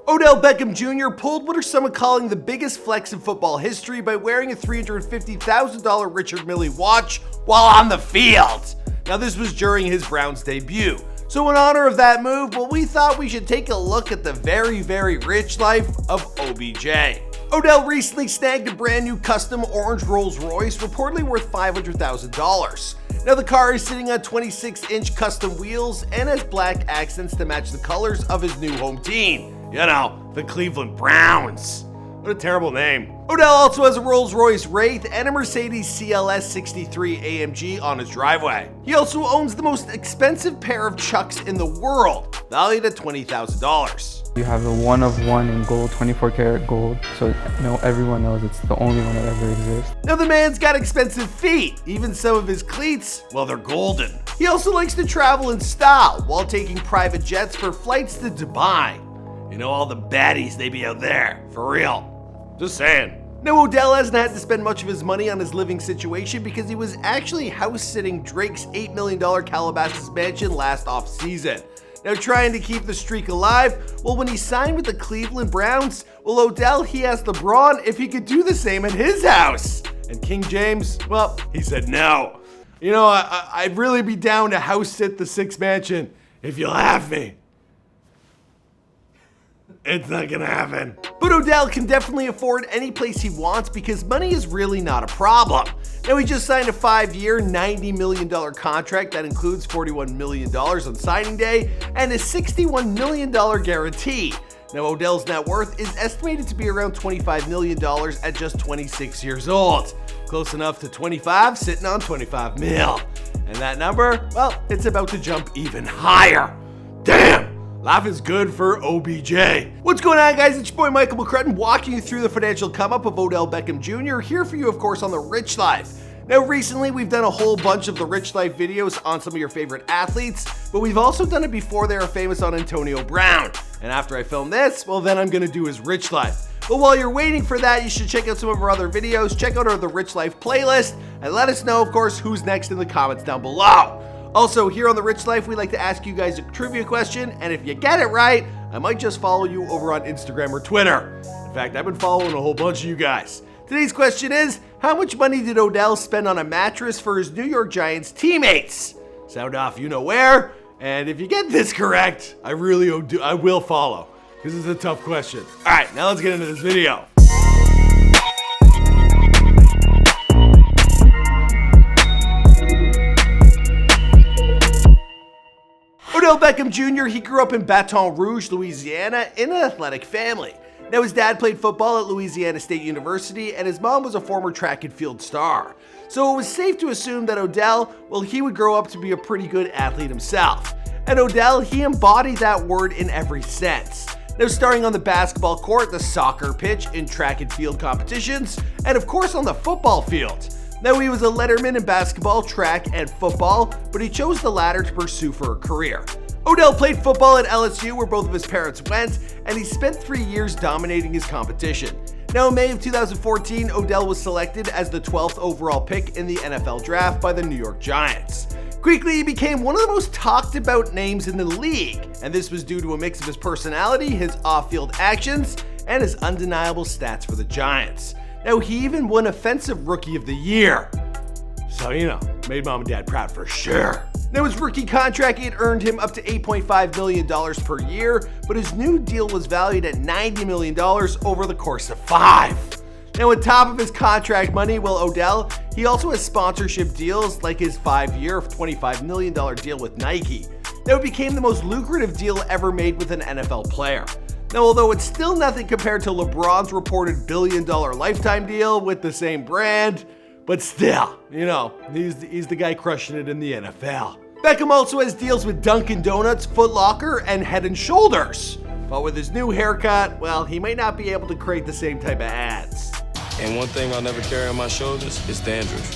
Odell Beckham Jr. pulled what are some calling the biggest flex in football history by wearing a $350,000 Richard Mille watch while on the field. Now this was during his Browns debut. So in honor of that move, well, we thought we should take a look at the very, very rich life of OBJ. Odell recently snagged a brand new custom orange Rolls-Royce, reportedly worth $500,000. Now the car is sitting on 26-inch custom wheels and has black accents to match the colors of his new home team. You know, the Cleveland Browns. What a terrible name. Odell also has a Rolls-Royce Wraith and a Mercedes CLS 63 AMG on his driveway. He also owns the most expensive pair of Chucks in the world, valued at $20,000. You have a 1 of 1 in gold, 24 karat gold, so everyone knows it's the only one that ever exists. Now the man's got expensive feet, even some of his cleats, well, they're golden. He also likes to travel in style while taking private jets for flights to Dubai. You know, all the baddies, they be out there, for real. Just saying. Now Odell hasn't had to spend much of his money on his living situation because he was actually house-sitting Drake's $8 million Calabasas mansion last off-season. Now trying to keep the streak alive, well, when he signed with the Cleveland Browns, well, Odell, he asked LeBron if he could do the same at his house. And King James, well, he said no. You know, I'd really be down to house-sit the Sixth mansion if you'll have me. It's not gonna happen. But Odell can definitely afford any place he wants because money is really not a problem. Now he just signed a 5-year, $90 million contract that includes $41 million on signing day and a $61 million guarantee. Now Odell's net worth is estimated to be around $25 million at just 26 years old. Close enough to 25 sitting on 25 mil. And that number, well, it's about to jump even higher. Damn! Life is good for OBJ. What's going on, guys? It's your boy Michael McCrutton walking you through the financial come up of Odell Beckham Jr. here for you, of course, on The Rich Life. Now, recently we've done a whole bunch of The Rich Life videos on some of your favorite athletes, but we've also done it before they were famous on Antonio Brown. And after I film this, well, then I'm gonna do his Rich Life. But while you're waiting for that, you should check out some of our other videos, check out our The Rich Life playlist, and let us know, of course, who's next in the comments down below. Also, here on The Rich Life, we like to ask you guys a trivia question, and if you get it right, I might just follow you over on Instagram or Twitter. In fact, I've been following a whole bunch of you guys. Today's question is, how much money did Odell spend on a mattress for his New York Giants teammates? Sound off you know where, and if you get this correct, I will follow, because it's a tough question. All right, now let's get into this video. Odell Beckham Jr., he grew up in Baton Rouge, Louisiana, in an athletic family. Now his dad played football at Louisiana State University and his mom was a former track and field star. So it was safe to assume that Odell, well, he would grow up to be a pretty good athlete himself. And Odell, he embodied that word in every sense. Now starting on the basketball court, the soccer pitch, in track and field competitions, and of course on the football field. Now he was a letterman in basketball, track, and football, but he chose the latter to pursue for a career. Odell played football at LSU where both of his parents went, and he spent 3 years dominating his competition. Now in May of 2014, Odell was selected as the 12th overall pick in the NFL draft by the New York Giants. Quickly, he became one of the most talked about names in the league, and this was due to a mix of his personality, his off-field actions, and his undeniable stats for the Giants. Now, he even won Offensive Rookie of the Year. So, you know, made mom and dad proud for sure. Now, his rookie contract, it earned him up to $8.5 million per year, but his new deal was valued at $90 million over the course of 5. Now, on top of his contract money, well, Odell, he also has sponsorship deals like his 5-year, $25 million deal with Nike. Now, it became the most lucrative deal ever made with an NFL player. Now, although it's still nothing compared to LeBron's reported billion-dollar lifetime deal with the same brand, but still, you know, he's the guy crushing it in the NFL. Beckham also has deals with Dunkin' Donuts, Foot Locker, and Head & Shoulders. But with his new haircut, well, he might not be able to create the same type of ads. And one thing I'll never carry on my shoulders is dandruff.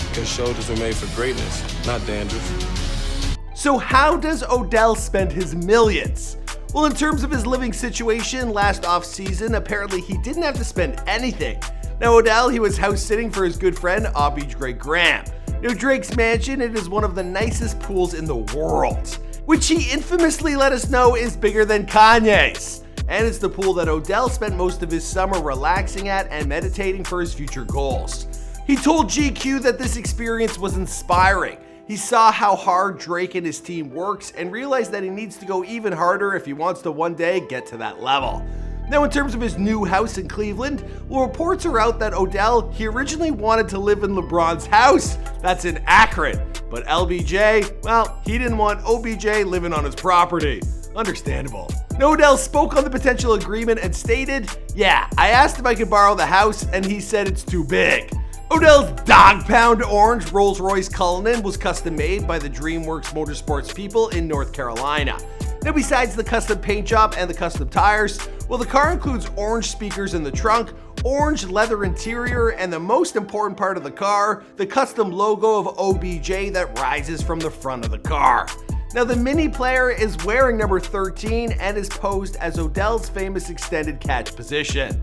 Because shoulders were made for greatness, not dandruff. So how does Odell spend his millions? Well, in terms of his living situation last off-season, apparently he didn't have to spend anything. Now Odell, he was house-sitting for his good friend Aubrey Graham. Now Drake's mansion, it is one of the nicest pools in the world, which he infamously let us know is bigger than Kanye's. And it's the pool that Odell spent most of his summer relaxing at and meditating for his future goals. He told GQ that this experience was inspiring. He saw how hard Drake and his team works and realized that he needs to go even harder if he wants to one day get to that level. Now, in terms of his new house in Cleveland, well, reports are out that Odell, he originally wanted to live in LeBron's house. That's in Akron. But LBJ, well, he didn't want OBJ living on his property. Understandable. Now, Odell spoke on the potential agreement and stated, "Yeah, I asked if I could borrow the house and he said it's too big." Odell's dog-pound orange Rolls-Royce Cullinan was custom made by the DreamWorks Motorsports people in North Carolina. Now, besides the custom paint job and the custom tires, well, the car includes orange speakers in the trunk, orange leather interior, and the most important part of the car, the custom logo of OBJ that rises from the front of the car. Now, the mini player is wearing number 13 and is posed as Odell's famous extended catch position.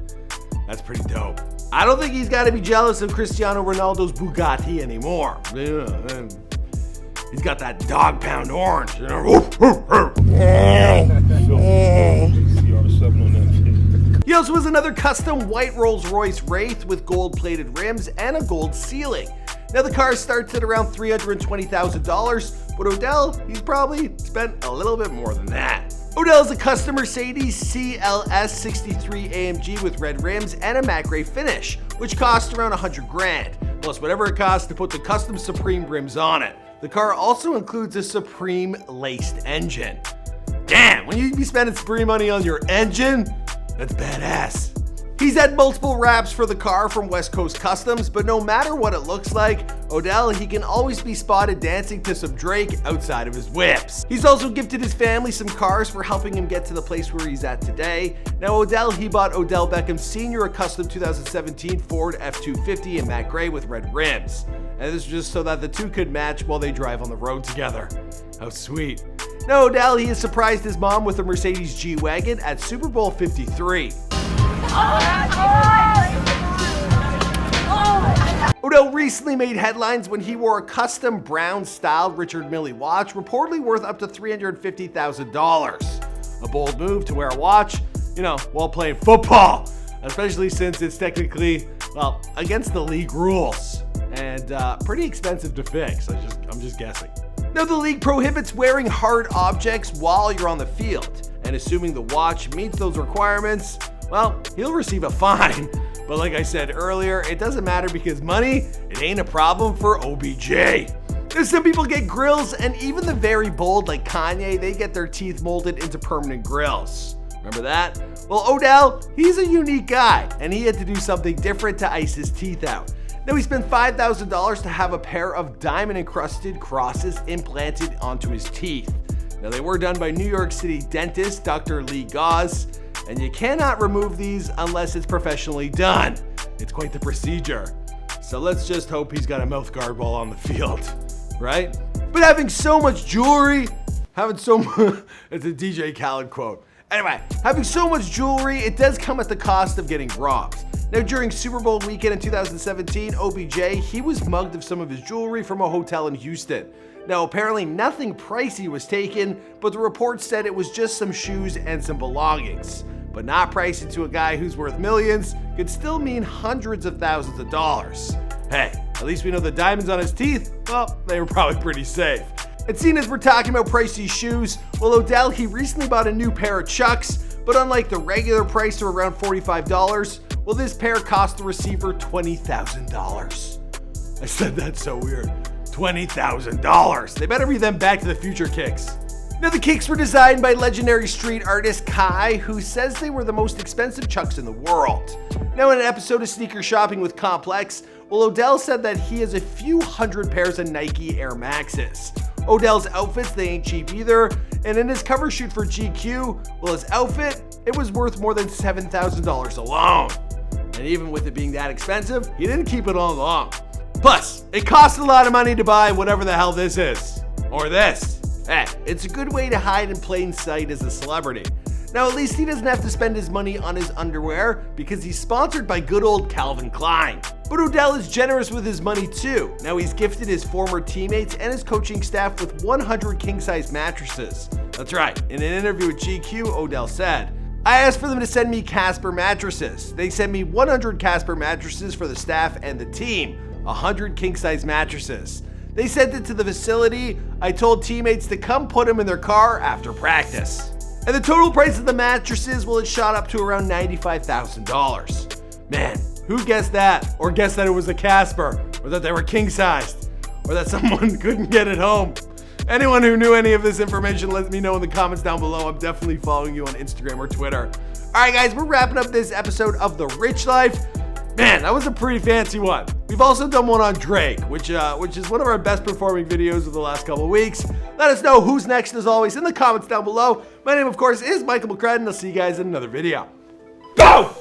That's pretty dope. I don't think he's got to be jealous of Cristiano Ronaldo's Bugatti anymore. He's got that dog-pound orange. He also has another custom white Rolls-Royce Wraith with gold-plated rims and a gold ceiling. Now, the car starts at around $320,000, but Odell, he's probably spent a little bit more than that. Odell is a custom Mercedes CLS 63 AMG with red rims and a matte gray finish, which costs around $100,000, plus whatever it costs to put the custom Supreme rims on it. The car also includes a Supreme laced engine. Damn, when you be spending Supreme money on your engine, that's badass. He's had multiple wraps for the car from West Coast Customs, but no matter what it looks like, Odell, he can always be spotted dancing to some Drake outside of his whips. He's also gifted his family some cars for helping him get to the place where he's at today. Now, Odell, he bought Odell Beckham Jr. a custom 2017 Ford F-250 in matte gray with red rims. And this was just so that the two could match while they drive on the road together. How sweet. Now, Odell, he has surprised his mom with a Mercedes G-Wagon at Super Bowl 53. Odell recently made headlines when he wore a custom brown-styled Richard Mille watch, reportedly worth up to $350,000. A bold move to wear a watch, while playing football, especially since it's technically, against the league rules, and pretty expensive to fix. I'm just guessing. Now, the league prohibits wearing hard objects while you're on the field, and assuming the watch meets those requirements, well, he'll receive a fine. But like I said earlier, it doesn't matter because money, it ain't a problem for OBJ. Now, some people get grills, and even the very bold like Kanye, they get their teeth molded into permanent grills. Remember that? Well, Odell, he's a unique guy, and he had to do something different to ice his teeth out. Now, he spent $5,000 to have a pair of diamond-encrusted crosses implanted onto his teeth. Now, they were done by New York City dentist Dr. Lee Gauze, and you cannot remove these unless it's professionally done. It's quite the procedure. So let's just hope he's got a mouth guard while on the field, right? But having so much jewelry, it's a DJ Khaled quote. Anyway, having so much jewelry, it does come at the cost of getting robbed. Now, during Super Bowl weekend in 2017, OBJ, he was mugged of some of his jewelry from a hotel in Houston. Now, apparently nothing pricey was taken, but the report said it was just some shoes and some belongings. But not pricey to a guy who's worth millions could still mean hundreds of thousands of dollars. Hey, at least we know the diamonds on his teeth, well, they were probably pretty safe. And seeing as we're talking about pricey shoes, well, Odell, he recently bought a new pair of Chucks, but unlike the regular price of around $45, well, this pair cost the receiver $20,000. I said that so weird. $20,000. They better be them Back to the Future kicks. Now, the kicks were designed by legendary street artist Kai, who says they were the most expensive Chucks in the world. Now, in an episode of Sneaker Shopping with Complex, well, Odell said that he has a few hundred pairs of Nike Air Maxes. Odell's outfits, they ain't cheap either, and in his cover shoot for GQ, well, his outfit, it was worth more than $7,000 alone. And even with it being that expensive, he didn't keep it on long. Plus, it costs a lot of money to buy whatever the hell this is. Or this. Hey, it's a good way to hide in plain sight as a celebrity. Now, at least he doesn't have to spend his money on his underwear because he's sponsored by good old Calvin Klein. But Odell is generous with his money too. Now, he's gifted his former teammates and his coaching staff with 100 king-size mattresses. That's right, in an interview with GQ, Odell said, I asked for them to send me Casper mattresses. They sent me 100 Casper mattresses for the staff and the team, 100 king-size mattresses. They sent it to the facility. I told teammates to come put them in their car after practice. And the total price of the mattresses, well, it shot up to around $95,000. Man, who guessed that? Or guessed that it was a Casper, or that they were king-sized, or that someone couldn't get it home? Anyone who knew any of this information, let me know in the comments down below. I'm definitely following you on Instagram or Twitter. All right, guys, we're wrapping up this episode of The Rich Life. Man, that was a pretty fancy one. We've also done one on Drake, which is one of our best performing videos of the last couple of weeks. Let us know who's next, as always, in the comments down below. My name, of course, is Michael McCredden. I'll see you guys in another video. Go!